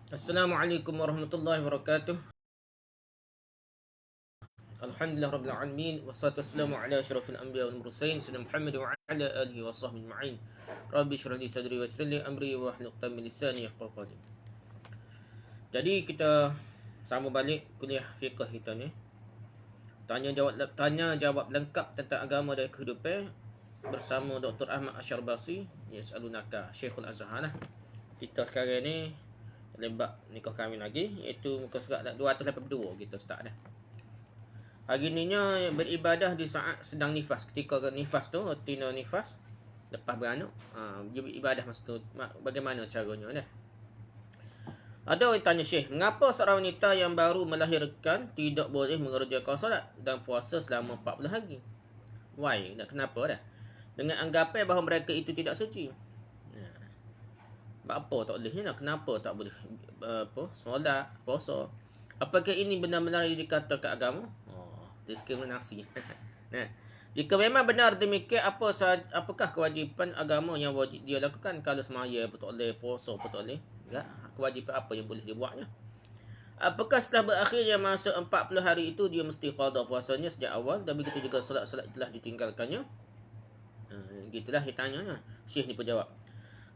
Assalamualaikum warahmatullahi wabarakatuh. Alhamdulillah rabbil alamin wassalatu wassalamu ala asyrafil anbiya wal mursalin sayyidina Muhammad wa ala alihi wa sahbihi ajma'in. Rabbi shrah li sadri wa yassir li amri wa hlul 'uqdatam min lisani yafqahu qawli. Jadi kita sama balik kuliah fiqh kita ni. Tanya jawab lengkap tentang agama dan kehidupan bersama Dr. Ahmad Asyarbasi, Yas'alunaka Syekhul Azhar lah. Kita sekarang ni lembak nikah kahwin lagi, iaitu muka surat 282 kita start dah. Hari ni beribadah di saat sedang nifas. Ketika nifas tu, rutina nifas, lepas beranak, dia beribadah masa tu. Bagaimana caranya dah? Ada orang tanya Syekh, mengapa seorang wanita yang baru melahirkan tidak boleh mengerjakan solat dan puasa selama 40 hari? Why? Kenapa dah? Dengan anggapan bahawa mereka itu tidak suci. Apa tak boleh ni? Kenapa tak boleh solat, puasa? Apakah ini benar-benar dikatakan agama? Diskriminasi. Nah, jika memang benar demikian, apakah kewajipan agama yang wajib dia lakukan? Kalau semaya pun tak boleh, puasa pun tak boleh, enggak, kewajipan apa yang boleh dia buatnya? Apakah setelah berakhirnya masa 40 hari itu dia mesti qada puasanya sejak awal, dan begitu juga solat-solat telah ditinggalkannya? Gitulah dia tanya. Syekh ni pun jawab,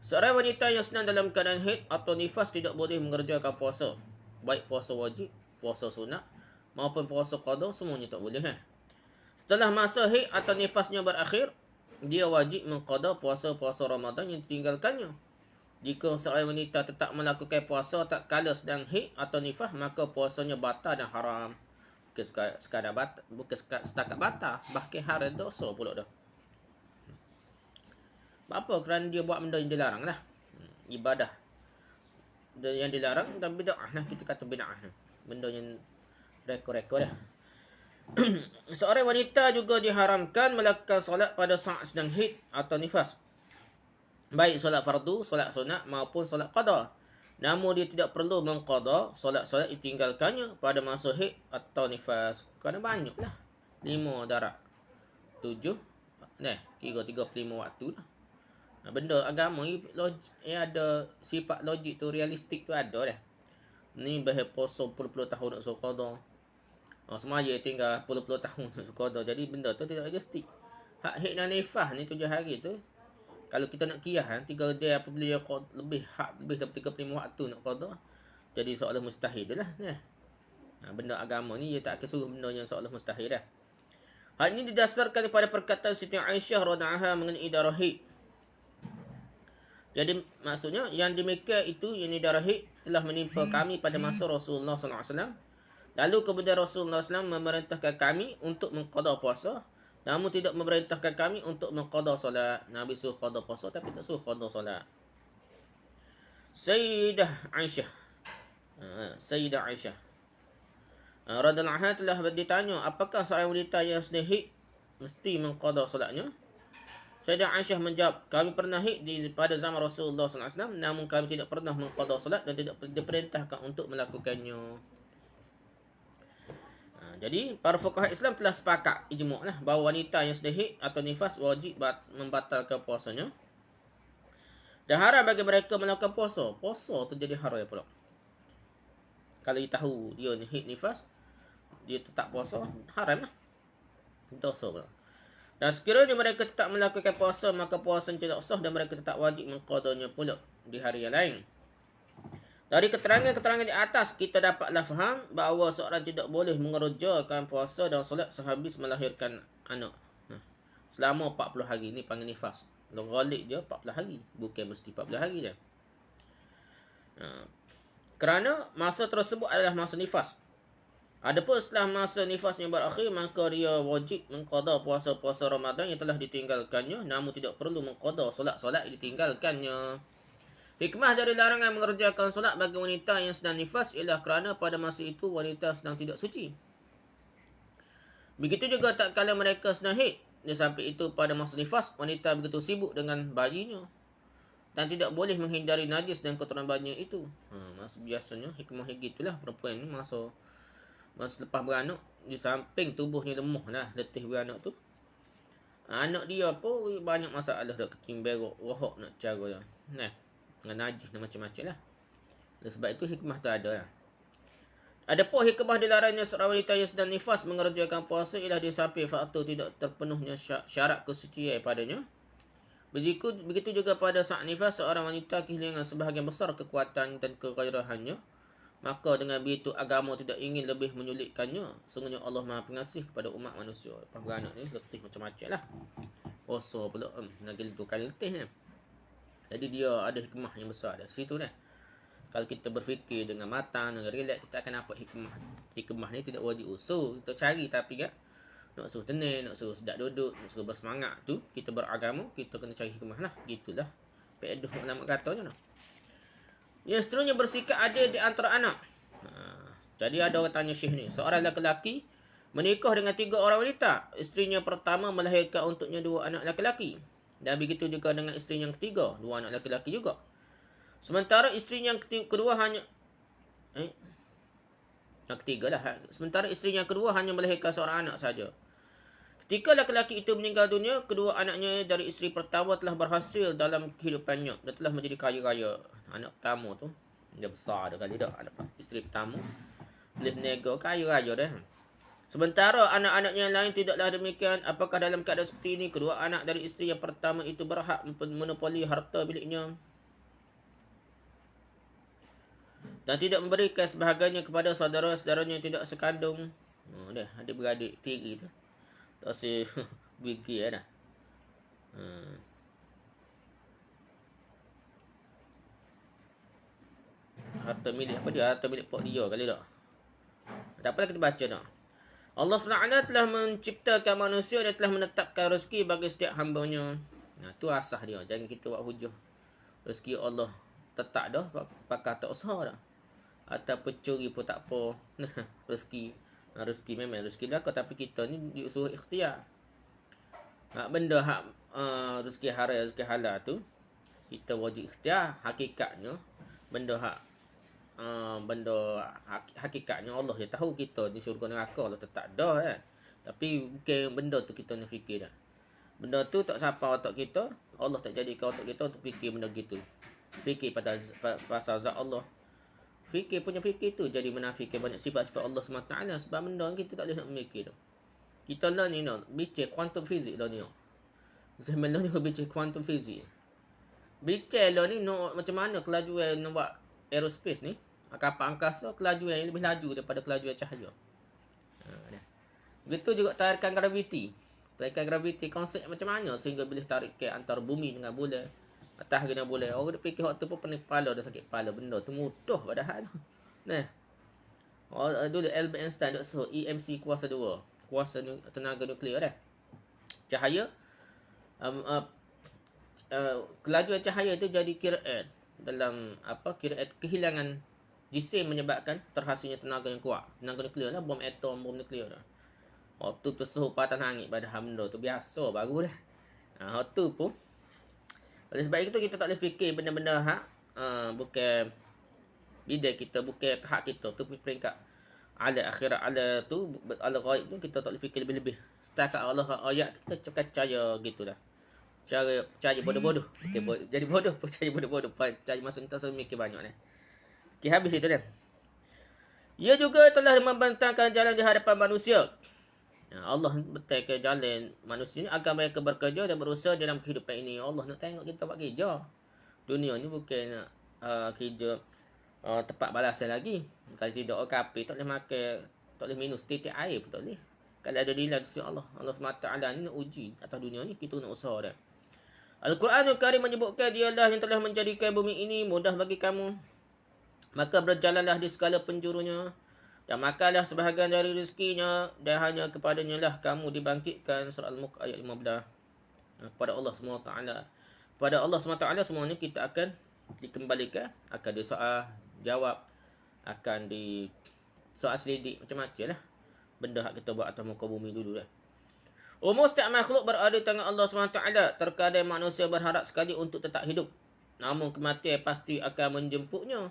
seorang wanita yang sedang dalam keadaan haid atau nifas tidak boleh mengerjakan puasa, baik puasa wajib, puasa sunat maupun puasa qada, semuanya tak boleh. Setelah masa haid atau nifasnya berakhir, dia wajib mengqada puasa-puasa Ramadan yang ditinggalkannya. Jika seorang wanita tetap melakukan puasa tak kala sedang haid atau nifas, maka puasanya batal dan haram. Bukan sekadar batal, bukan setakat batal, bahkan haram dosa pula dah. Apa? Kerana dia buat benda yang dilarang lah. Ibadah yang dilarang dan bid'ah lah. Kita kata bid'ah lah. Benda yang rekod-rekod dah. Seorang wanita juga diharamkan melakukan solat pada saat sedang haid atau nifas, baik solat fardu, solat sunat maupun solat qada. Namun dia tidak perlu mengqada solat-solat ditinggalkannya pada masa haid atau nifas. Kerana banyaklah 5 darab 7 kira 35 waktu lah. Benda agama ni ada sifat logik tu, realistik tu ada dah. Ni bahaya puasa puluh-puluh tahun nak suruh qada. Semaya tinggal puluh-puluh tahun nak suruh qada. Jadi benda tu tidak realistik. Hak haid dan nifas ni 7 hari tu, kalau kita nak kiyah 3 dia apabila dia lebih daripada 35 waktu nak qada, jadi seolah mustahil dah lah. Benda agama ni dia tak akan suruh benda yang seolah mustahil dah. Hal ini didasarkan kepada perkataan Siti Aisyah radhiyallahu anha mengenai darah haid. Jadi maksudnya yang demikian itu, yang darah haid telah menimpa kami pada masa Rasulullah SAW. Lalu kemudian Rasulullah SAW memerintahkan kami untuk mengqada puasa, namun tidak memerintahkan kami untuk mengqada solat. Nabi suruh qada puasa tapi tak suruh qada solat. Sayyidah Aisyah radhiyallahu anha telah ditanya, apakah seorang wanita yang sedang haid mesti mengqada solatnya? Sayyidah Aisyah menjawab, kami pernah haid pada zaman Rasulullah SAW, namun kami tidak pernah mengqada solat dan tidak diperintahkan untuk melakukannya. Jadi para fuqaha Islam telah sepakat ijma' lah bahawa wanita yang sedang haid atau nifas wajib membatalkan puasanya, dan haram bagi mereka melakukan puasa. Puasa tu jadi haram pula. Kalau dia tahu dia ni haid nifas, dia tetap puasa, haram lah, dosa pula. Dan sekiranya mereka tetap melakukan puasa, maka puasa tidak sah dan mereka tetap wajib mengqadanya pula di hari yang lain. Dari keterangan-keterangan di atas, kita dapatlah faham bahawa seorang tidak boleh mengerjakan puasa dan solat sehabis melahirkan anak. Selama 40 hari ni panggil nifas. Ghalib dia 40 hari, bukan mesti 40 hari dia. Kerana masa tersebut adalah masa nifas. Adapun setelah masa nifasnya berakhir, maka dia wajib mengqada puasa-puasa Ramadan yang telah ditinggalkannya, namun tidak perlu mengqada solat-solat yang ditinggalkannya. Hikmah dari larangan mengerjakan solat bagi wanita yang sedang nifas ialah kerana pada masa itu wanita sedang tidak suci. Begitu juga tak kala mereka sedang haid. Di samping itu pada masa nifas, wanita begitu sibuk dengan bayinya dan tidak boleh menghindari najis dan kotoran bayinya itu. Masa biasanya hikmah gitulah perempuan ni masa lepas beranak, di samping tubuhnya lemah lah, letih beranak tu, anak dia pun banyak masalah dah, kecing berok, rohok nak cara dia. Dengan najis dan macam-macam lah. Oleh sebab itu hikmah tu ada lah. Adapun hikmah dilarangnya seorang wanita yang sedang nifas mengerjakan puasa ialah disamping faktor tidak terpenuhnya syarat kesucian padanya. Begitu juga pada saat nifas seorang wanita kehilangan sebahagian besar kekuatan dan kegairahannya. Maka dengan begitu agama tidak ingin lebih menyulitkannya. Sungguhnya Allah Maha Pengasih kepada umat manusia. Peranak ni letih macam-macam lah. Puasa pula lagi 2 kali letih ni. Jadi dia ada hikmah yang besar dari situ dah. Kalau kita berfikir dengan matang, dengan relax, kita akan dapat hikmah. Hikmah ni tidak wajib usul. Kita cari tapi kan nak suruh tenang, nak suruh sedap duduk, nak suruh bersemangat tu, kita beragama, kita kena cari hikmah lah. Gitulah. Pedoh ulama katanya lah. Yang seterusnya bersikap adil di antara anak. Jadi ada orang tanya Syekh ni. Seorang lelaki menikah dengan 3 orang wanita. Isterinya pertama melahirkan untuknya 2 anak lelaki. Dan begitu juga dengan isteri yang ketiga. 2 anak lelaki juga. Sementara isteri yang kedua hanya... yang ketiga lah. Sementara isteri yang kedua hanya melahirkan seorang anak saja. Ketika lelaki itu meninggal dunia, kedua anaknya dari isteri pertama telah berhasil dalam kehidupannya dan telah menjadi kaya raya. Anak pertama tu dia besar dah kali dah. Anak isteri pertama boleh nego kaya raya dah. Sementara anak-anaknya yang lain tidaklah demikian. Apakah dalam keadaan seperti ini kedua anak dari isteri yang pertama itu berhak monopoli harta miliknya dan tidak memberikan sebahagiannya kepada saudara-saudaranya yang tidak sekandung? Dah adik beradik tiri tu. Tak si bigi dah. Harta milik apa dia? Harta milik pok dia kali tak? Tak apalah kita baca dah. Allah SWT telah menciptakan manusia dan telah menetapkan rezeki bagi setiap hambanya. Tu asah dia. Jangan kita buat hujah. Rezeki Allah tetap dah. Pakai tak usaha dah. Ataupun curi pun tak apa. Rezeki. Rezeki memang rezeki dah. Tapi kita ni disuruh ikhtiar. Benda hak rezeki haram, rezeki halal tu, kita wajib ikhtiar. Hakikatnya, benda hak hakikatnya Allah dia tahu kita di syurga neraka Allah tetap dah kan. Tapi bukan benda tu kita nak fikir dah. Benda tu tak siapa otak kita, Allah tak jadikan otak kita untuk fikir benda gitu. Fikir pada pasal zat Allah. Punya fikir tu jadi menafikan banyak sifat-sifat Allah SWT sebab benda kita tak boleh nak memikir tu. Kita lah ni bicara quantum physics lah ni. Zaman lah ni bicara quantum physics. Bicara lah ni macam mana kelajuan nak buat aerospace ni, kapal angkasa, kelajuan yang lebih laju daripada kelajuan cahaya. Begitu juga tarikan graviti. Tarikan graviti konsep macam mana sehingga boleh tarikan antara bumi dengan bulan, atas dengan bulan. Orang dia fikir waktu pun pening kepala, dah sakit kepala. Benda tu mudah padahal tu. Dulu Albert Einstein duk suruh EMC kuasa 2. Kuasa tenaga nuklear dah. Cahaya kelajuan cahaya tu jadi kiraan dalam kiraan kehilangan jisim menyebabkan terhasilnya tenaga yang kuat. Tenaga nuklear lah, bom atom, bom nuklear dah. Waktu tu suhu patah langit pada benda tu biasa baru dah. Waktu pun oleh sebab itu kita tak boleh fikir benda-benda bukan bidang kita, bukan hak kita tu peringkat ala akhirat, ala tu ala ghaib tu kita tak boleh fikir lebih-lebih. Setakat Allah ayat tu kita percaya gitulah. Cara percaya bodoh-bodoh. Jadi bodoh, percaya bodoh-bodoh. Percaya masuk kita mikir banyak ni. Okey, habis itu dah. Ia juga telah membentangkan jalan di hadapan manusia. Allah betulkan jalan manusia ni agar mereka bekerja dan berusaha dalam kehidupan ini. Allah nak tengok kita buat kerja. Dunia ni bukan nak kerja tempat balasan lagi. Kalau tidak orang kafir tak boleh makan, tak boleh minum setitik air pun tak boleh. Kalau ada nilai di Allah, Allah SWT ni nak uji atas dunia ni, kita nak usaha dah. Al-Quranul Karim menyebutkan dialah yang telah menjadikan bumi ini mudah bagi kamu. Maka berjalanlah di segala penjurunya dan makanlah sebahagian dari rezekinya dan hanya kepadanya lah kamu dibangkitkan. Surah Al-Mulk ayat 15. Kepada Allah SWT. Kepada Allah SWT semuanya kita akan dikembalikan, akan disoal jawab, akan di soal selidik macam-macam lah benda hak kita buat atas muka bumi dulu lah. Umur setiap makhluk berada di tangan Allah SWT. Terkadang manusia berharap sekali untuk tetap hidup, namun kematian pasti akan menjemputnya.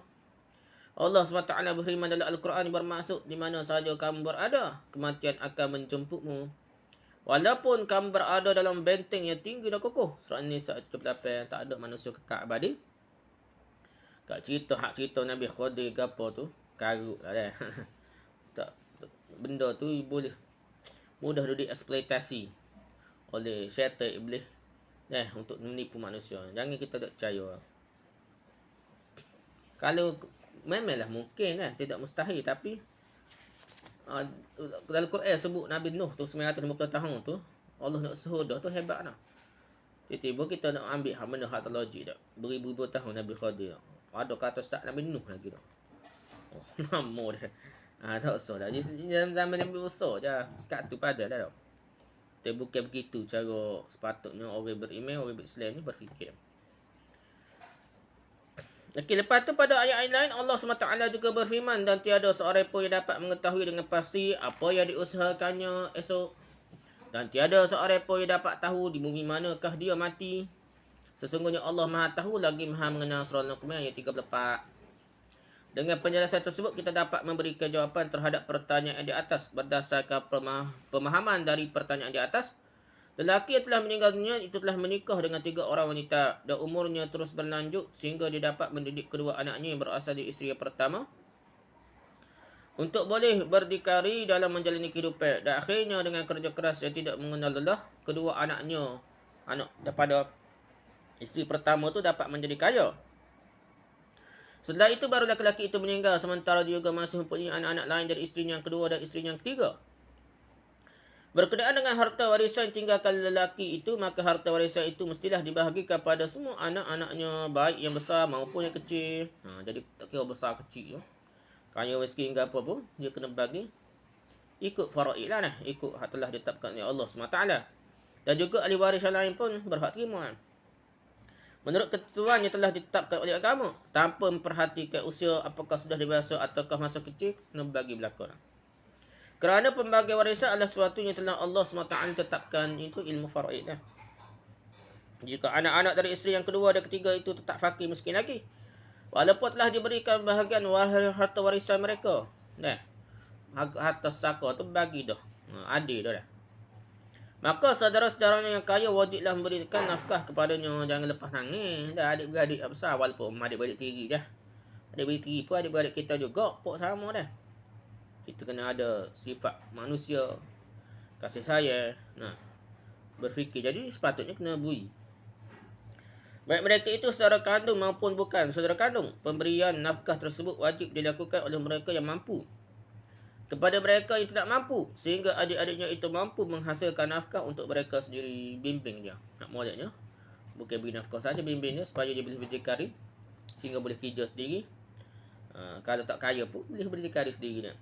Allah SWT berfirman dalam Al-Quran bermaksud di mana sahaja kamu berada, kematian akan menjemputmu. Walaupun kamu berada dalam benteng yang tinggi dan kokoh. Surah An-Nisa 78. Tak ada manusia kekal abadi. Tak cerita hak cerita Nabi Khadir ke apa tu, karut lah dah. Tak, benda tu boleh mudah dieksploitasi oleh syaitan iblis untuk menipu manusia. Jangan kita tak percaya. Kalau memanglah mungkin tidak mustahil, tapi dalam Quran sebut Nabi Nuh tu 950 tahun tu Allah nak suruh dah tu hebat dah. Tiba-tiba kita nak ambil benda hak logik dah. Beribu-ribu tahun Nabi Khadir. Ada kata start Nabi Nuh lagi dah. Oh, lama dah. Tak usah dah. Dalam zaman Nabi Musa je. Sekat tu pada dah. Tapi bukan begitu cara sepatutnya orang beriman, orang berislam ni berfikir. Okey, lepas tu pada ayat-ayat lain Allah SWT juga berfirman, dan tiada seorang pun yang dapat mengetahui dengan pasti apa yang diusahakannya esok. Dan tiada seorang pun yang dapat tahu di bumi manakah dia mati. Sesungguhnya Allah Maha tahu lagi Maha mengenal. Surah Al-Luqman ayat 34. Dengan penjelasan tersebut kita dapat memberikan jawapan terhadap pertanyaan di atas berdasarkan pemahaman dari pertanyaan di atas. Lelaki yang telah meninggal dunia itu telah menikah dengan 3 orang wanita dan umurnya terus berlanjut sehingga dia dapat mendidik kedua anaknya yang berasal dari isteri yang pertama untuk boleh berdikari dalam menjalani kehidupan. Dan akhirnya dengan kerja keras yang tidak mengenal lelah, kedua anaknya, anak daripada isteri pertama tu dapat menjadi kaya. Setelah itu baru lelaki itu meninggal, sementara dia juga masih mempunyai anak-anak lain dari isterinya yang kedua dan isterinya yang ketiga. Berkenaan dengan harta warisan yang tinggalkan lelaki itu, maka harta warisan itu mestilah dibahagikan pada semua anak-anaknya, baik yang besar maupun yang kecil. Jadi tak kira besar kecil. Kaya miskin ke apa pun, dia kena bagi ikut faraid lah, ikut hak telah ditetapkan oleh Allah SWT. Dan juga ahli waris yang lain pun berhak terima menurut ketentuan yang telah ditetapkan oleh agama, tanpa memperhatikan usia, apakah sudah dewasa ataukah masa kecil, kena bagi belakang. Kerana pembagian warisan adalah sesuatu yang telah Allah SWT tetapkan, itu ilmu faraid lah. Jika anak-anak dari isteri yang kedua dan ketiga itu tetap fakir miskin lagi, walaupun telah diberikan bahagian harta warisan mereka, harta saka tu bagi dah, adil dah. Maka saudara-saudaranya yang kaya wajiblah memberikan nafkah kepadanya. Jangan lepas tangan. Dah adik-beradik besar, walaupun adik-beradik tiri dah. Adik-beradik tiri pun adik-beradik kita juga, pok sama dah. Kita kena ada sifat manusia, kasih sayang, berfikir. Jadi sepatutnya kena beri. Baik mereka itu saudara kandung maupun bukan saudara kandung, pemberian nafkah tersebut wajib dilakukan oleh mereka yang mampu kepada mereka yang tidak mampu, sehingga adik-adiknya itu mampu menghasilkan nafkah untuk mereka sendiri. Bimbing dia, nak moleknya bukan beri nafkah saja, bimbing dia supaya dia boleh berdikari, sehingga boleh kerja sendiri. Kalau tak kaya pun boleh berdikari sendiri dia.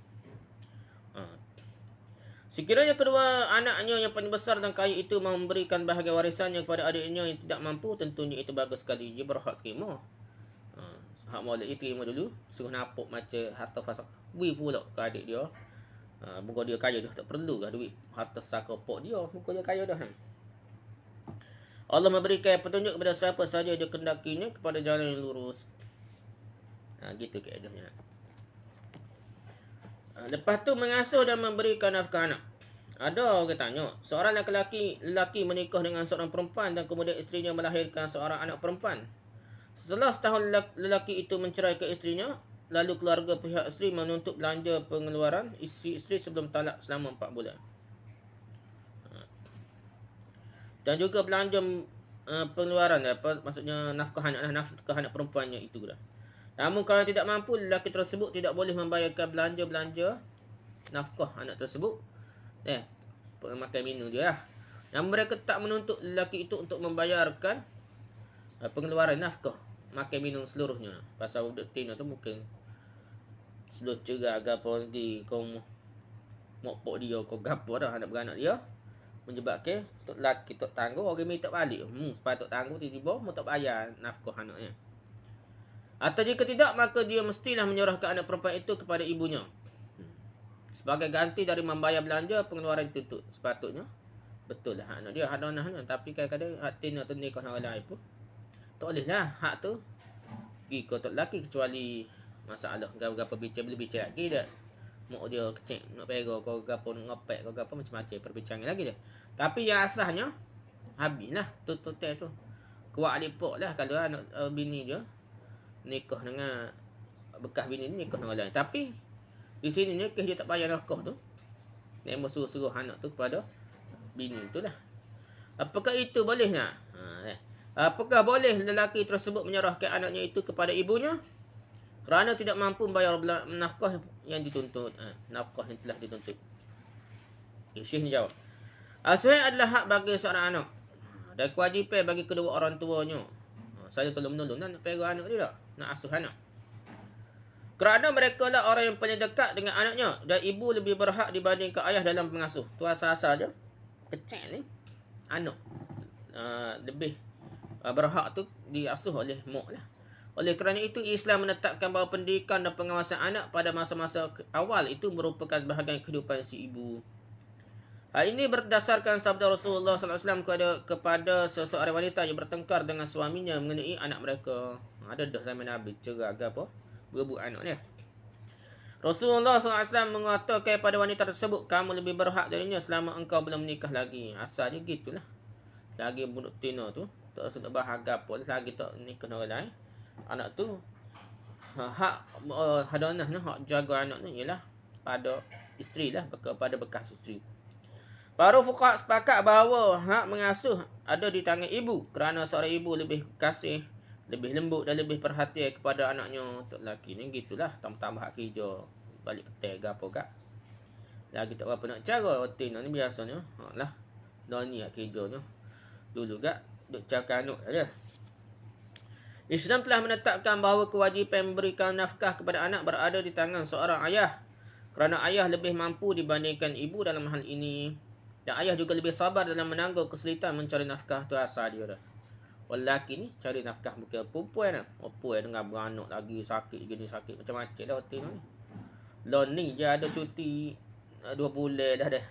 Sekiranya kedua anaknya yang paling besar dan kaya itu memberikan bahagian warisannya kepada adiknya yang tidak mampu, tentunya itu bagus sekali. Dia berhak terima. Hak molek dia terima dulu, suruh napuk macam harta fasak, beri pula ke adik dia. Muka dia kaya dah, tak perlu lah duit harta saka pok dia, muka dia kaya dah. Allah memberikan petunjuk kepada siapa saja dia kendakinya kepada jalan yang lurus. Gitu keadaannya. Lepas tu mengasuh dan memberikan nafkah anak. Ada orang tanya, seorang lelaki menikah dengan seorang perempuan dan kemudian isterinya melahirkan seorang anak perempuan. Setelah setahun lelaki itu menceraikan isterinya, lalu keluarga pihak isteri menuntut belanja pengeluaran isteri sebelum talak selama 4 bulan. Dan juga belanja pengeluaran, maksudnya nafkah anak perempuannya itu dah. Namun kalau tidak mampu, lelaki tersebut tidak boleh membayarkan belanja nafkah anak tersebut. Makan minum dia lah. Namun mereka tak menuntut lelaki itu untuk membayarkan pengeluaran nafkah makan minum seluruhnya. Pasal budak tina tu mungkin seluruh cerai apa di kaum mokpok dia kau gapo dah anak beranak dia, menyebabkan tok lelaki tok tangguh orang minta balik. Sepatut tangguh tiba-tiba mau tak bayar nafkah anaknya. Atau jika tidak, maka dia mestilah menyerahkan anak perempuan itu kepada ibunya sebagai ganti dari membayar belanja pengeluaran itu. Sepatutnya betul lah anak dia hak donah, tapi kadang-kadang hak tina tu nikah dengan orang lain pun tak boleh lah hak tu pergi ke tok lelaki, kecuali masalah gapo bincang boleh bincang lagi dah. Mak dia kecil nak pera kau gapo ngopek kau gapo macam-macam perbincangan lagi dah. Tapi yang asasnya habislah tu tu kuat lipok lah kalau anak bini dia nikah dengan bekas bini ni, nikah dengan lain. Tapi di sini ni kes dia tak bayar nafkah tu. Dia suruh-suruh anak tu kepada bini tu lah. Apakah itu boleh tak? Apakah boleh lelaki tersebut menyerahkan anaknya itu kepada ibunya kerana tidak mampu membayar nafkah yang dituntut? Nafkah yang telah dituntut. Syekh ni jawab, asuhan adalah hak bagi seorang anak dan kewajipan bagi kedua orang tuanya. Saya tolong menolong nak pegang anak dia tak? Nak asuh anak. Kerana mereka lah orang yang paling dekat dengan anaknya dan ibu lebih berhak dibandingkan ayah dalam pengasuh. Tu asal-asal dia. Kecil ni. Anak. Lebih berhak tu diasuh oleh mak lah. Oleh kerana itu, Islam menetapkan bahawa pendidikan dan pengawasan anak pada masa-masa awal itu merupakan bahagian kehidupan si ibu. Hal ini berdasarkan sabda Rasulullah SAW kepada seseorang wanita yang bertengkar dengan suaminya mengenai anak mereka. Ada dah zaman Nabi cerai apa? Berebut anak ni. Rasulullah SAW mengatakan kepada wanita tersebut, kamu lebih berhak darinya selama engkau belum menikah lagi. Asalnya gitulah. Lagi bunuh tina tu, tak sudah bahagia apa, lagi tak nikah dengan orang lain. Anak tu hak hadanah ni, hak jaga anak ni ialah pada isteri lah, pada bekas isteri. Para fuqaha sepakat bahawa hak mengasuh ada di tangan ibu kerana seorang ibu lebih kasih, lebih lembut dan lebih perhatian kepada anaknya. Untuk lelaki ni gitulah, tambah-tambah hak kerja, balik petai ke apa kak. Lagi tak berapa nak cara rutin ni biasanya. Lah, dah ni hak kerjanya. Dulu kak duk cakap anak ada. Islam telah menetapkan bahawa kewajipan memberikan nafkah kepada anak berada di tangan seorang ayah kerana ayah lebih mampu dibandingkan ibu dalam hal ini. Dan ayah juga lebih sabar dalam menanggung kesulitan mencari nafkah. Tu asal dia dah. Lelaki ni cari nafkah bukan perempuan lah. Perempuan dengan beranak lagi sakit gini sakit macam-macam lah waktu ni. Lon ni je ada cuti 2 bulan dah dah.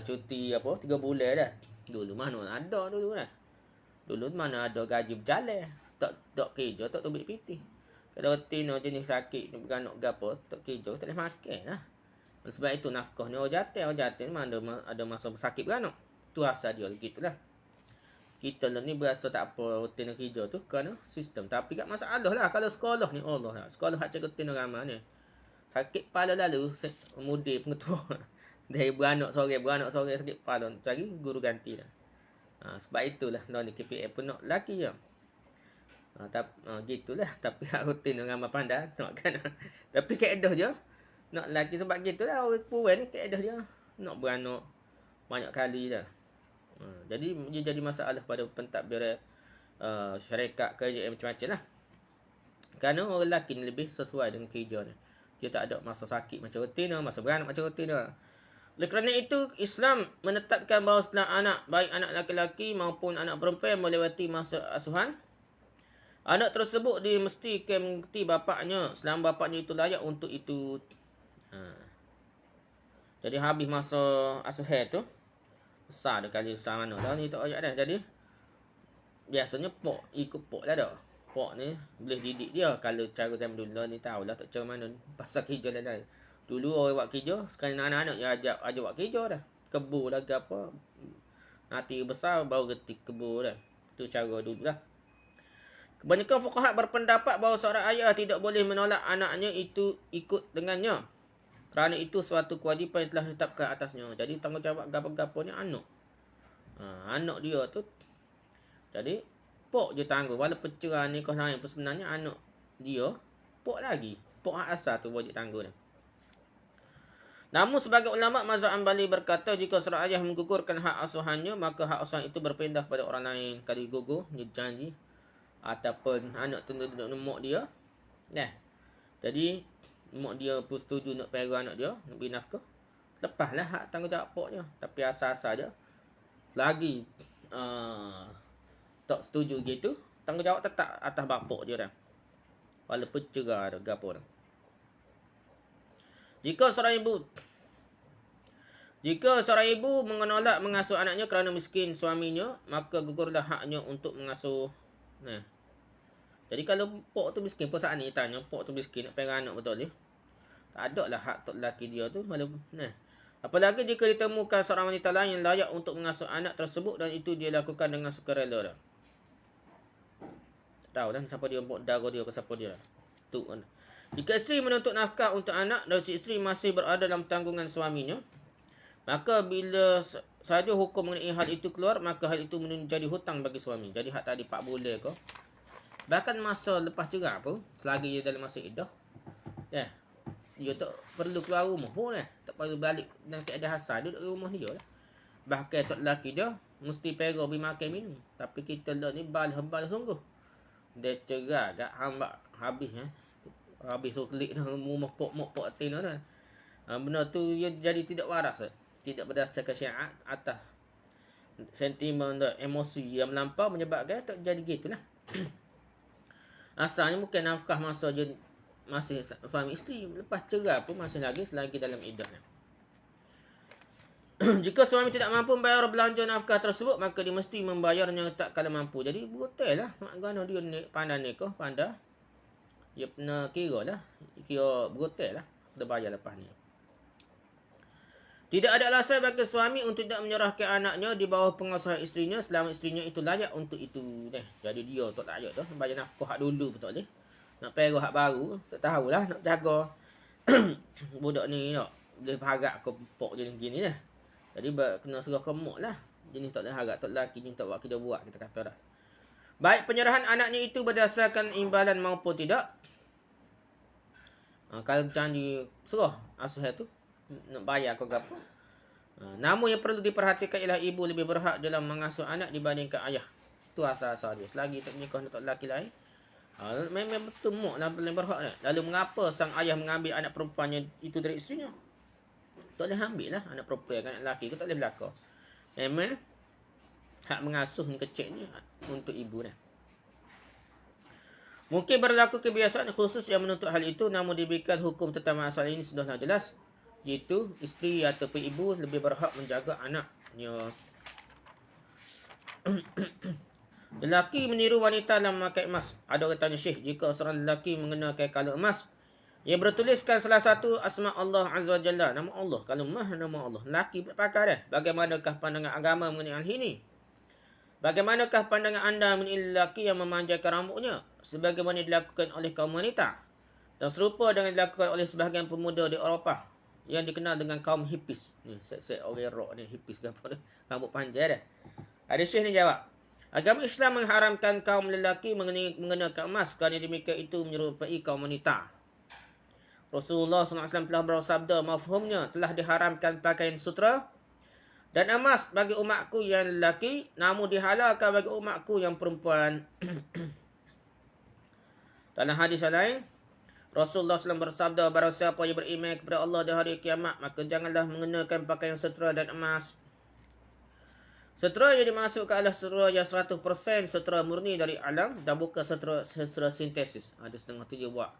Cuti 3 bulan dah. Dulu mana ada dulu lah. Dulu mana ada gaji berjalan. Tak kerja, tak tubik piti. Kalau tino jenis sakit, beranak gapo, tak kerja, tak boleh makan lah. Sebab itu nafkah ni orang jatuh mana ada masa sakit beranak. Tu asal dia gitulah. Kita lah ni berasa tak apa rutin kerja tu kerana sistem. Tapi tak masalah lah kalau sekolah ni Allah lah. Sekolah hak cakap rutin ramai ni. Sakit kepala lalu mudir pengetua. Dari beranak sore sakit kepala. Cari guru ganti lah. Sebab itulah ni KPM pun nak lelaki je. Gitulah. Tapi rutin ramai pandai. Nak kan. Tapi keedah je. Nak lelaki sebab gitulah. Orang perempuan ni keedah je. Nak beranak banyak kali dah. Jadi dia jadi masalah pada pentadbiran syarikat kerja macam-macam lah. Kerana orang lelaki ni lebih sesuai dengan kerja ni. Dia tak ada masa sakit macam rutin lah, masa beranak macam rutin lah. Oleh kerana itu, Islam menetapkan bahawa setelah anak, baik anak lelaki maupun anak perempuan melewati masa asuhan, anak tersebut mesti mengerti bapaknya selama bapaknya itu layak untuk itu. Jadi habis masa asuhan tu, besar dia kali besar mana dah ni tak ajak dah. Jadi biasanya pok ikut pok lah dah. Pok ni boleh didik dia. Kalau cara zaman dulu ni tahulah tak cara mana pasal kerja lain. Dulu orang buat kerja, sekarang anak-anak dia ajak buat kerja dah. Kebun lah ke apa. Nanti besar baru reti kebun dah. Tu cara dulu lah. Kebanyakan fuqaha berpendapat bahawa seorang ayah tidak boleh menolak anaknya itu ikut dengannya. Kerana itu suatu kewajipan yang telah ditetapkan atasnya. Jadi tanggungjawab gapo-gapo ni anak. Anak dia tu. Jadi pok je tanggung. Walaupun cerai ni kau lain pun sebenarnya anak dia pok lagi. Pok hak asal tu wajib tanggung. Namun sebagai ulama mazhab Hanbali berkata jika seorang ayah menggugurkan hak asuhannya maka hak asuhan itu berpindah pada orang lain. Kalau gugur dia janji ataupun anak tu duduk mak dia. Jadi mak dia pun setuju nak pegang anak dia, nak beri nafkah. Lepaslah hak tanggungjawab poknya. Tapi asal-asal dia lagi tak setuju gitu, tanggungjawab tetap atas bapak dia dah. Walaupun cerai dah gapo dah. Jika seorang ibu menolak mengasuh anaknya kerana miskin suaminya, maka gugurlah haknya untuk mengasuh. Jadi kalau pok tu miskin, pun saat ni tanya, pok tu miskin nak pegang anak betul ni? Tak ada lah hak tok lelaki dia tu. Apalagi jika ditemukan seorang wanita lain yang layak untuk mengasuh anak tersebut dan itu dia lakukan dengan sukarela dah. tahu dah siapa dia buat dara dia ke siapa dia. Tu kan. Jika isteri menuntut nafkah untuk anak dan si isteri masih berada dalam tanggungan suaminya, maka bila saja hukum mengenai hal itu keluar, maka hal itu menjadi hutang bagi suami. Jadi hak tadi 4 bulan ke. Bahkan masa lepas cerai pun, selagi dia dalam masa iddah, dia tak perlu keluar rumah pun tak perlu balik dan keadaan hasal duduk di rumah dia lah. Bahkan tok lelaki dia mesti pergi pergi makan minum. Tapi kita lah ni bal sungguh. Dia cerai kat hamba habis habis klik dah rumah pok atin dah. Benda tu dia jadi tidak waras tidak berdasarkan syariat atas sentimen dan emosi yang melampau menyebabkan tak jadi gitulah. Asalnya bukan nafkah masa je masih suami isteri, lepas cerai pun masih lagi selagi dalam iddah. Jika suami tidak mampu membayar belanja nafkah tersebut, maka dia mesti membayarnya tak kala mampu. Jadi berutai lah. Mak gana dia pandai nikah, pandai. Dia pernah kira lah. Kira berutai lah. Dia bayar lepas ni. Tidak ada alasan bagi suami untuk tidak menyerahkan anaknya di bawah pengasuhan isterinya selama isterinya itu layak untuk itu. Jadi dia tak layak tu. Bayar nafkah hak dulu betul boleh. Nak pergi hak baru, tak tahulah. Nak jaga budak ni nak. Dia harap ke pok je gini lah. Jadi kena serah kemuk lah. Jenis tak boleh harap, tak lelaki ni tak buat kita buat, kita kata dah. Baik penyerahan anaknya itu berdasarkan imbalan maupun tidak. Kalau macam serah asuh tu, nak bayar ke apa. Namun yang perlu diperhatikan ialah ibu lebih berhak dalam mengasuh anak dibandingkan ayah. Itu asal-asal dia. Selagi tak menikah tak lelaki lain. Memang betul mak lah paling berhak ni. Lalu mengapa sang ayah mengambil anak perempuannya itu dari isterinya? Tak boleh ambil lah anak perempuan kan anak lelaki ke tak boleh berlaku. Memang hak mengasuh ni kecil ni untuk ibu dah. Mungkin berlaku kebiasaan khusus yang menuntut hal itu, namun diberikan hukum tentang masalah ini sudahlah jelas, iaitu isteri ataupun ibu lebih berhak menjaga anaknya. Lelaki meniru wanita dalam memakai emas. Ada orang tanya Syekh, jika seorang lelaki mengenakan kalung emas yang bertuliskan salah satu asma Allah Azza wa Jalla, nama Allah, kalung emas nama Allah, lelaki pakai dah. Bagaimanakah pandangan agama mengenai hal ini? Bagaimanakah pandangan anda mengenai lelaki yang memanjangkan rambutnya sebagaimana dilakukan oleh kaum wanita dan serupa dengan dilakukan oleh sebahagian pemuda di Eropah yang dikenal dengan kaum hippies. Ni set-set orang rock ni hippies ke apa ni, rambut panjang dah. Ada Syekh ni jawab, agama Islam mengharamkan kaum lelaki mengenakan emas kerana demikian itu menyerupai kaum wanita. Rasulullah SAW telah bersabda, mafhumnya telah diharamkan pakaian sutera dan emas bagi umatku yang lelaki, namun dihalalkan bagi umatku yang perempuan. Dalam hadis lain, Rasulullah SAW bersabda, barang siapa yang beriman kepada Allah di hari kiamat, maka janganlah mengenakan pakaian sutera dan emas. Sutera yang dimasukkan adalah sutera yang 100% sutera murni dari alam dan bukan sutera sintesis. Ada setengah tu dia buat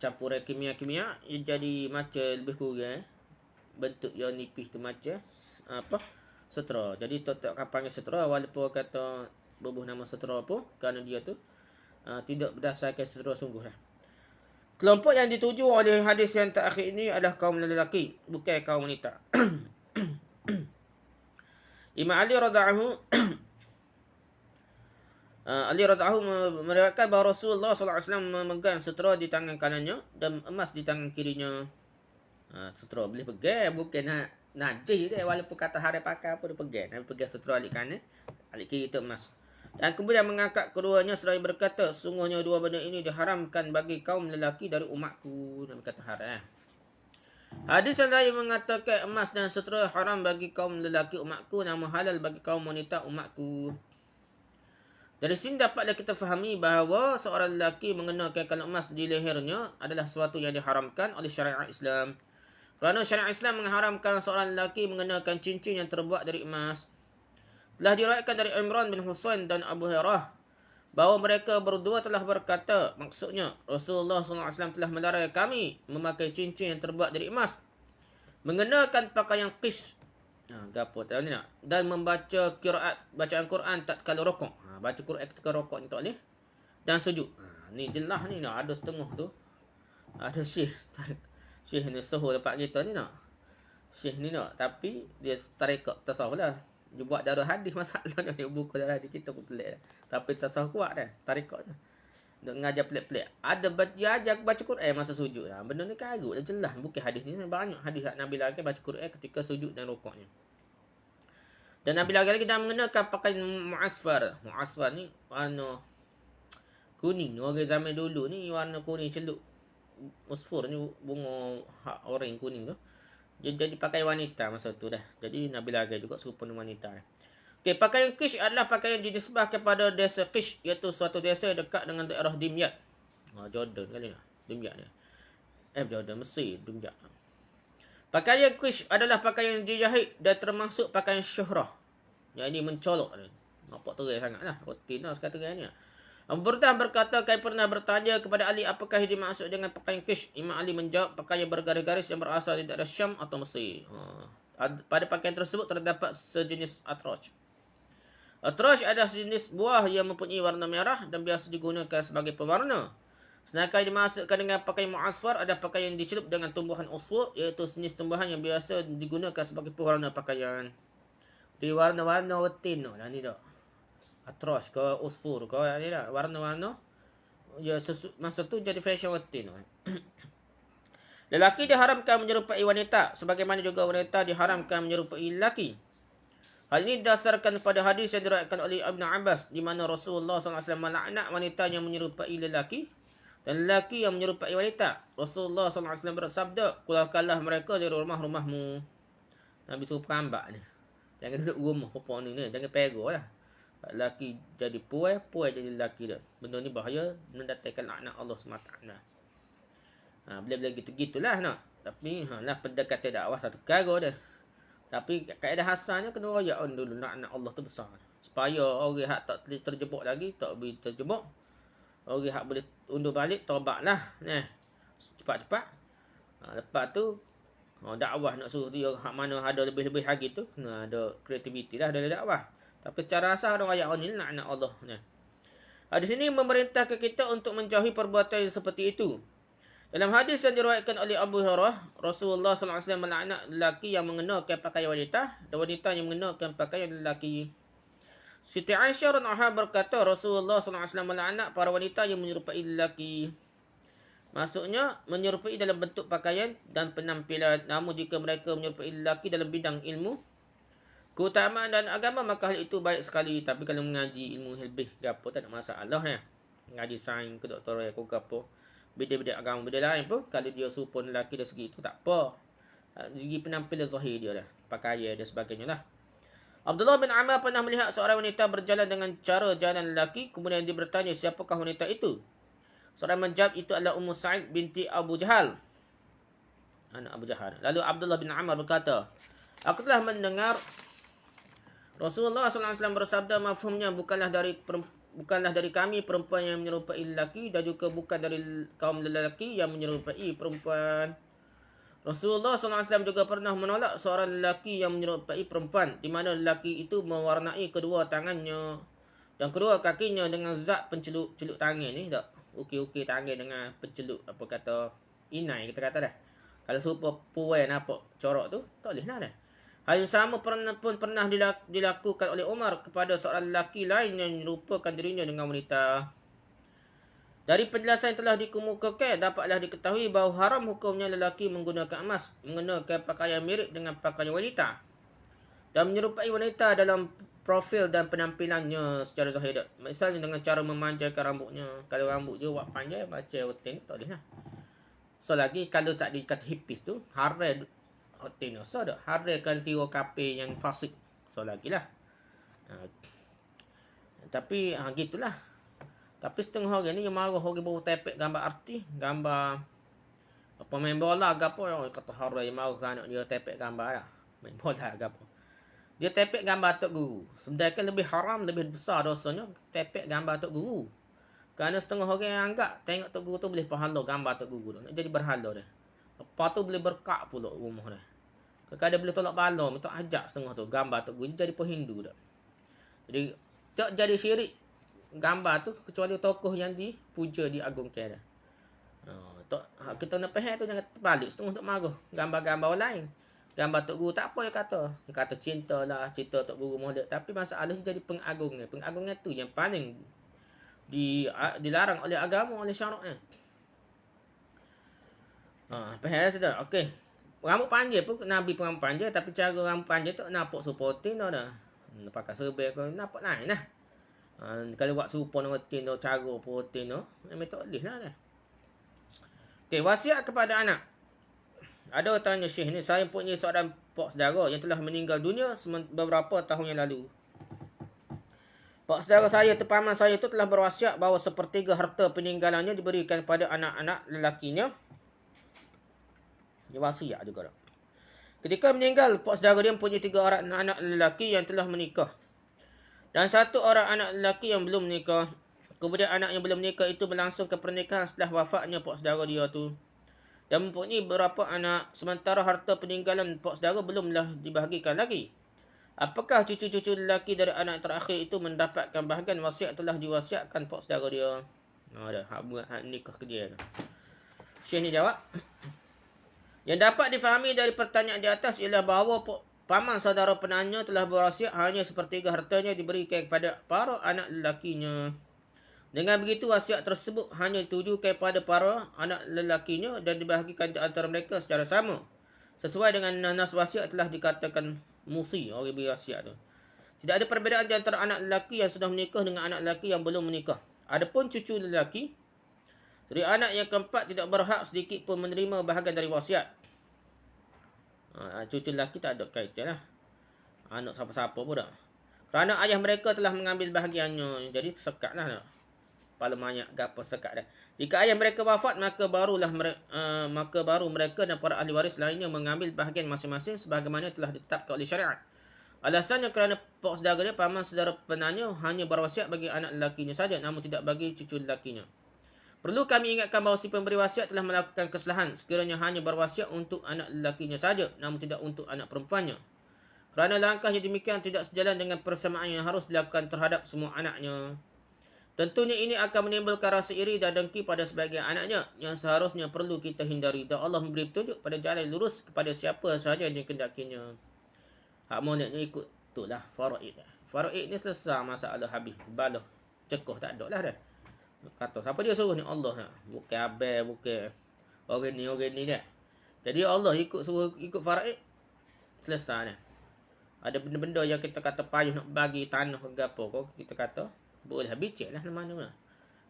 campuran kimia-kimia, ia jadi macam lebih kurang bentuk yang nipis tu macam sutera. Jadi tak panggil sutera walaupun kata berbuh nama sutera pun kerana dia tu tidak berdasarkan sutera sungguh lah. Kelompok yang dituju oleh hadis yang terakhir ini adalah kaum lelaki, bukan kaum wanita. Imam Ali radhiyallahu meriwayatkan bahawa Rasulullah SAW memegang sutera di tangan kanannya dan emas di tangan kirinya. Sutera boleh pegang, bukan nak najis dia, walaupun kata hari pakai apa dia pegang. Nabi pegang sutera alik kanan, alik kiri itu emas. Dan kemudian mengangkat keduanya seraya berkata, sungguhnya dua benda ini diharamkan bagi kaum lelaki dari umatku. Nabi kata haram. Hadis yang lain mengatakan emas dan sutera haram bagi kaum lelaki umatku, namun halal bagi kaum wanita umatku. Dari sini dapatlah kita fahami bahawa seorang lelaki mengenakan kalung emas di lehernya adalah sesuatu yang diharamkan oleh syariat Islam. Kerana syariat Islam mengharamkan seorang lelaki mengenakan cincin yang terbuat dari emas. Telah diriwayatkan dari Imran bin Husain dan Abu Hurairah bahawa mereka berdua telah berkata, maksudnya Rasulullah SAW telah melarang kami memakai cincin yang terbuat dari emas, mengenakan pakaian qis, dan membaca bacaan Quran tatkala rukuk. Baca Quran ketika rokok ni tak boleh. Dan sujud. Ni jelas ni nak ada setengah tu. Ada Syekh tarik. Syekh ni suhu lepak kita ni nak. Syekh ni nak. Tapi dia tarik tasawuf lah. Dia buat darah hadis masalah dia buku darah hadis kita pun pelik dah. Tapi tasawuf kuat dah. Tarik je. Duk ngajar pelik-pelik. Ada dia ajar baca Quran masa sujud. Benda ni karut dah jelas. Bukan hadis ni, banyak hadis Nabi lagi baca Quran ketika sujud dan rukuknya. Dan Nabi lagi dah mengenakan pakaian mu'asfar. Mu'asfar ni warna kuning. Orang zaman dulu ni warna kuning celuk. Musfur ni bunga orang kuning tu. Jadi pakai wanita masa tu dah. Jadi Nabi lagi juga serupa dengan wanita. Okey, pakaian Kish adalah pakaian yang dinisbah kepada desa Kish, iaitu suatu desa dekat dengan daerah Dimyat. Jordan kali ni. Dimyat ni. Jordan, Mesir, Dimyat. Pakaian Kish adalah pakaian yang dijahit dan termasuk pakaian syuhrah. Yang ini mencolok ni. Nampak terai sangatlah. Rutin lah sekata-kata ni. Abu Burdah berkata, kami pernah bertanya kepada Ali apakah yang dimaksud dengan pakaian Kish. Imam Ali menjawab, pakaian bergaris-garis yang berasal dari daerah Syam atau Mesir. Pada pakaian tersebut terdapat sejenis atrosh. Atrosh adalah sejenis buah yang mempunyai warna merah dan biasa digunakan sebagai pewarna. Sedangkan yang dimaksudkan dengan pakaian mu'asfar adalah pakaian yang dicelup dengan tumbuhan usfur, iaitu sejenis tumbuhan yang biasa digunakan sebagai pewarna pakaian. Di warna-warna rutin lah ni dah. Atrosh ke usfur ke ni dah. Warna-warna. Ya, masa tu jadi fashion rutin lah. Lelaki diharamkan menyerupai wanita, sebagaimana juga wanita diharamkan menyerupai lelaki. Hal ini didasarkan pada hadis yang diriwayatkan oleh Ibn Abbas, di mana Rasulullah SAW melaknat wanita yang menyerupai lelaki dan lelaki yang menyerupai wanita. Rasulullah SAW bersabda, keluarkanlah mereka dari rumah-rumahmu. Nabi suruh perambak ni. Jangan duduk rumah perempuan ni. Jangan pegang lah. Lelaki jadi puai jadi lelaki dah. Benda ni bahaya, mendatangkan laknat Allah SWT. Bila-bila gitu-gitulah nak. Tapi lah pendekatan dakwah satu perkara dah. Tapi kaedah asalnya kena royak dulu nak Allah tu besar. Supaya orang hak tak terjebak lagi, tak boleh terjebak. Orang hak boleh undur balik, taubatlah. Cepat-cepat. Lepas tu, dakwah nak suruh dia hak mana ada lebih-lebih lagi tu, kena ada kreativiti lah dalam dakwah. Tapi secara asal ada royak ni nak Allah. Di sini memerintahkan kita untuk menjauhi perbuatan seperti itu. Dalam hadis yang diriwayatkan oleh Abu Hurairah, Rasulullah SAW melaknat lelaki yang mengenakan pakaian wanita dan wanita yang mengenakan pakaian lelaki. Siti Aisyah radhiyallahu berkata, Rasulullah SAW melaknat para wanita yang menyerupai lelaki. Maksudnya, menyerupai dalam bentuk pakaian dan penampilan. Namun jika mereka menyerupai lelaki dalam bidang ilmu, keutamaan dan agama, maka hal itu baik sekali. Tapi kalau mengaji ilmu lebih, apa tak ada masalah ya. Mengaji sains, kedoktoran, apa. Beda-beda agama, beda lain pun. Kalau dia serupa lelaki dari segi itu, tak apa. Segi penampilan zahir dia lah. Pakaian dan sebagainya lah. Abdullah bin Amr pernah melihat seorang wanita berjalan dengan cara jalan lelaki. Kemudian dia bertanya, siapakah wanita itu? Seorang menjawab, itu adalah Ummu Sa'id binti Abu Jahal. Anak Abu Jahal. Lalu Abdullah bin Amr berkata, aku telah mendengar Rasulullah SAW bersabda, mafhumnya bukanlah dari kami perempuan yang menyerupai lelaki dan juga bukan dari kaum lelaki yang menyerupai perempuan. Rasulullah SAW juga pernah menolak seorang lelaki yang menyerupai perempuan, di mana lelaki itu mewarnai kedua tangannya dan kedua kakinya dengan zat pencelup tangan ni tak. Ukir-ukir tangan dengan pencelup apa kata inai kita kata dah. Kalau serupa puai nampak corak tu tak boleh lah dah. Hal yang sama pernah dilakukan oleh Umar kepada seorang lelaki lain yang merupakan dirinya dengan wanita. Dari penjelasan yang telah dikemukakan, dapatlah diketahui bahawa haram hukumnya lelaki menggunakan emas, mengenakan pakaian mirip dengan pakaian wanita, dan menyerupai wanita dalam profil dan penampilannya secara zahir. Misalnya dengan cara memanjangkan rambutnya. Kalau rambut dia buat panjang macam rutin, tak boleh lah. So lagi kalau tak dikata hipis tu, haram hotel so dah harapkan tiru kape yang fasik so lagi lah. Tapi gitulah. Tapi setengah orang ni yang marah orang baru tepek gambar artis, gambar apa main bola ke apa, kata haram yang marah anak dia tepek gambar lah main bola ke apa. Dia tepek gambar Tok Guru. Sebenarnya lebih haram, lebih besar dosanya tepek gambar Tok Guru. Kerana setengah orang yang anggap tengok Tok Guru tu boleh pahala gambar Tok Guru tu. Nak jadi berhala dah. Lepas tu boleh berkak pula rumah dah. Kadang-kadang boleh tolak bala, minta ajak setengah tu. Gambar Tok Guru jadi Hindu dah. Jadi, tak jadi syirik gambar tu kecuali tokoh yang dipuja, diagungkan dah. Kita nak faham tu jangan terbalik. Setengah tak marah. Gambar-gambar lain. Gambar Tok Guru tak apa dia kata. Dia kata cinta lah, cinta Tok Guru molek. Tapi masalahnya jadi pengagungan. Pengagungan tu yang paling dilarang oleh agama, oleh syaraknya. Faham sudah? Okey. Rambut panjang pun Nabi pun rambut panjang, tapi cara rambut panjang tu nampak supotin tu dah. Pakai serban kau nampak lain lah. Kalau buat serupa dengan tin tu, cara protein tu, memang tak boleh lah dah. Okey, wasiat kepada anak. Ada orang tanya Syekh ni, saya punya seorang pak saudara yang telah meninggal dunia beberapa tahun yang lalu. Pak saudara saya, paman saya itu telah berwasiat bahawa sepertiga harta peninggalannya diberikan kepada anak-anak lelakinya. Dia wasiat juga dah. Ketika meninggal, pak saudara dia mempunyai 3 orang anak lelaki yang telah menikah. Dan 1 orang anak lelaki yang belum menikah. Kemudian anak yang belum menikah itu berlangsung ke pernikahan setelah wafatnya pak saudara dia tu. Dan mempunyai beberapa anak, sementara harta peninggalan pak saudara belumlah dibahagikan lagi. Apakah cucu-cucu lelaki dari anak terakhir itu mendapatkan bahagian wasiat telah diwasiatkan pak saudara dia? Ada hak nikah ke dia. Syekh ni jawab. Yang dapat difahami dari pertanyaan di atas ialah bahawa paman saudara penanya telah berwasiat hanya sepertiga hartanya diberikan kepada para anak lelakinya. Dengan begitu, wasiat tersebut hanya ditujukan kepada para anak lelakinya dan dibahagikan di antara mereka secara sama. Sesuai dengan nas wasiat telah dikatakan musi, orang beri wasiat tu. Tidak ada perbezaan di antara anak lelaki yang sudah menikah dengan anak lelaki yang belum menikah. Adapun cucu lelaki, dari anak yang keempat tidak berhak sedikit pun menerima bahagian dari wasiat. Cucu lelaki tak ada kaitan lah. Anak siapa-siapa pun tak. Kerana ayah mereka telah mengambil bahagiannya. Jadi sekat lah. Kepala banyak gapa sekat dah. Jika ayah mereka wafat, maka baru mereka dan para ahli waris lainnya mengambil bahagian masing-masing sebagaimana telah ditetapkan oleh syariat. Alasannya kerana pak saudara dia, paman saudara penanya, hanya berwasiat bagi anak lelakinya saja, namun tidak bagi cucu lelakinya. Perlu kami ingatkan bahawa si pemberi wasiat telah melakukan kesalahan sekiranya hanya berwasiat untuk anak lelakinya saja, namun tidak untuk anak perempuannya. Kerana langkahnya demikian tidak sejalan dengan persamaan yang harus dilakukan terhadap semua anaknya. Tentunya ini akan menimbulkan rasa iri dan dengki pada sebahagian anaknya yang seharusnya perlu kita hindari. Dan Allah memberi petunjuk pada jalan lurus kepada siapa sahaja yang dikendakinya. Hak monetnya ikut tu lah faraid. Faraid ni selesai masalah habis. Balah. Cekoh tak ada lah dah. Kata siapa dia suruh ni? Allah lah. Bukan abang, bukan orang ni dah. Jadi Allah suruh ikut faraid. Selesai dah. Ada benda-benda yang kita kata payah nak bagi tanah ke apa kau, kita kata boleh bincang lah mana-mana.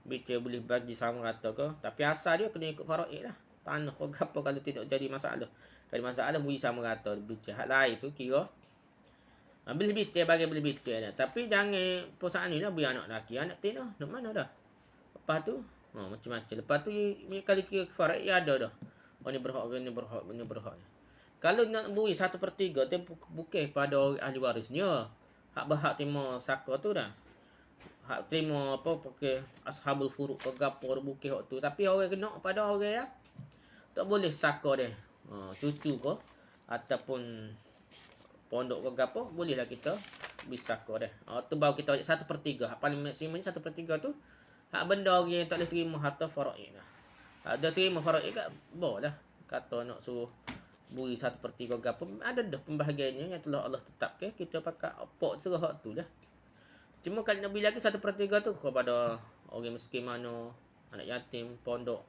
Bincang boleh bagi sama rata ke. Tapi asal dia kena ikut faraid lah. Tanah ke apa kalau tidak jadi masalah. Kalau masalah boleh sama rata. Bincang. Hak lain tu kira. Boleh bincang bagi boleh bincang lah. Tapi jangan perusahaan ni lah beri anak lelaki. Anak tinah. Nak mana dah. Lepas tu. Macam-macam. Lepas tu kali kira faraid ada dah. Oh ni berhak. Ni berhak. Ni berhak. Kalau nak beri 1/3 tu bukan pada ahli warisnya. Hak berhak terima saka tu dah. Hak terima apa pakai ashabul furuq ke gapo bukan hak tu. Tapi orang kena pada orang ya. Tak boleh saka dia. Cucu ke ataupun pondok ke gapo bolehlah kita bisa saka dia. Tu baru kita 1/3. Hak paling maksimum 1/3 tu hak benda orang yang tak boleh terima harta faraid lah. Ada terima faraid kat boleh kata nak suruh beri 1/3 gapo ada dah pembahagiannya yang telah Allah tetapkan. Kita pakai apa suruh hak tu lah. Cuma kalau nak beri lagi 1/3 tu kepada orang miskin mana, anak yatim, pondok,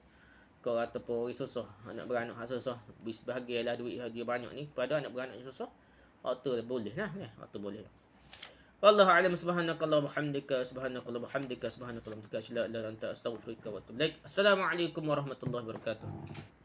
ke ataupun orang susah, anak beranak hak susah, beri sebahagian lah duit dia banyak ni kepada anak beranak yang susah. Waktu boleh lah. Waktu boleh. Wallahu a'lam. Subhanakallah bihamdika, subhanakallah bihamdika, subhanakallah bihamdika, la ilaha illa anta, astaghfiruka wa atubu ilaik. Assalamualaikum warahmatullahi wabarakatuh.